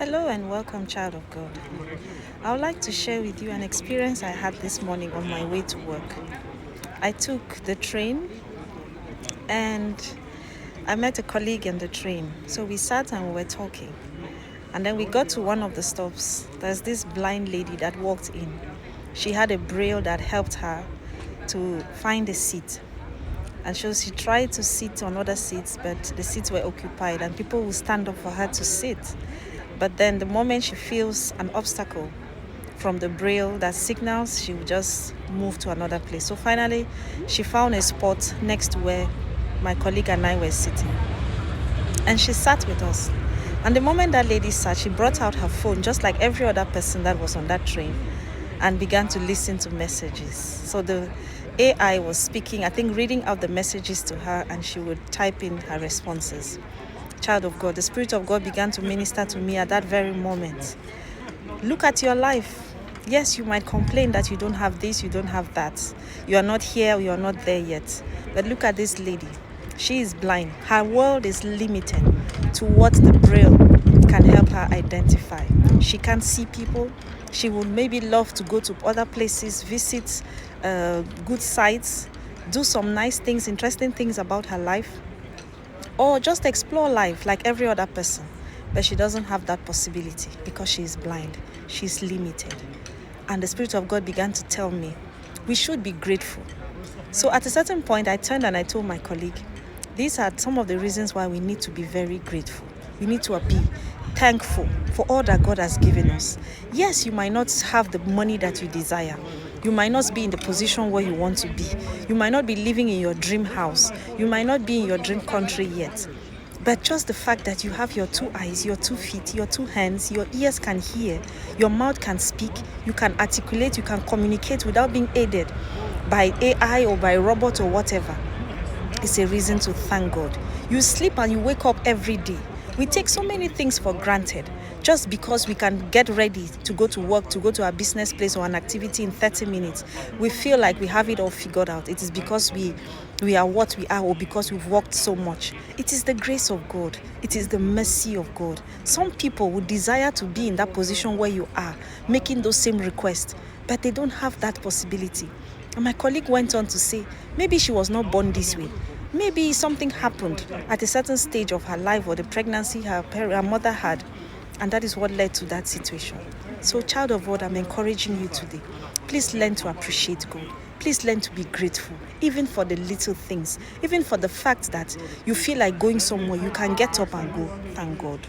Hello and welcome, child of God. I would like to share with you an experience I had this morning on my way to work. I took the train and I met a colleague in the train. So we sat and we were talking. And then we got to one of the stops. There's this blind lady that walked in. She had a braille that helped her to find a seat. And so she tried to sit on other seats, but the seats were occupied and people would stand up for her to sit. But then the moment she feels an obstacle from the braille that signals, she will just move to another place. So finally, she found a spot next to where my colleague and I were sitting. And she sat with us. And the moment that lady sat, she brought out her phone, just like every other person that was on that train, and began to listen to messages. So the AI was speaking, I think reading out the messages to her, and she would type in her responses. Child of God, the Spirit of God began to minister to me at that very moment. Look at your life. Yes, you might complain that you don't have this, you don't have that. You are not here, you are not there yet. But look at this lady. She is blind. Her world is limited to what the braille can help her identify. She can't see people. She would maybe love to go to other places, visit good sites, do some nice things, interesting things about her life, or just explore life like every other person. But she doesn't have that possibility because she is blind. She's limited. And the Spirit of God began to tell me, we should be grateful. So at a certain point, I turned and I told my colleague, these are some of the reasons why we need to be very grateful. We need to be thankful for all that God has given us. Yes, you might not have the money that you desire. You might not be in the position where you want to be. You might not be living in your dream house. You might not be in your dream country yet. But just the fact that you have your two eyes, your 2 feet, your 2 hands, your ears can hear, your mouth can speak, you can articulate, you can communicate without being aided by AI or by robot or whatever, it's a reason to thank God. You sleep and you wake up every day. We take so many things for granted just because we can get ready to go to work, to go to our business place or an activity in 30 minutes. We feel like we have it all figured out. It is because we are what we are, or because we've worked so much. It is the grace of God. It is the mercy of God. Some people would desire to be in that position where you are, making those same requests, but they don't have that possibility. And my colleague went on to say, maybe she was not born this way. Maybe something happened at a certain stage of her life, or the pregnancy her mother had, and that is what led to that situation. So, child of God, I'm encouraging you today. Please learn to appreciate God. Please learn to be grateful, even for the little things, even for the fact that you feel like going somewhere, you can get up and go. Thank God.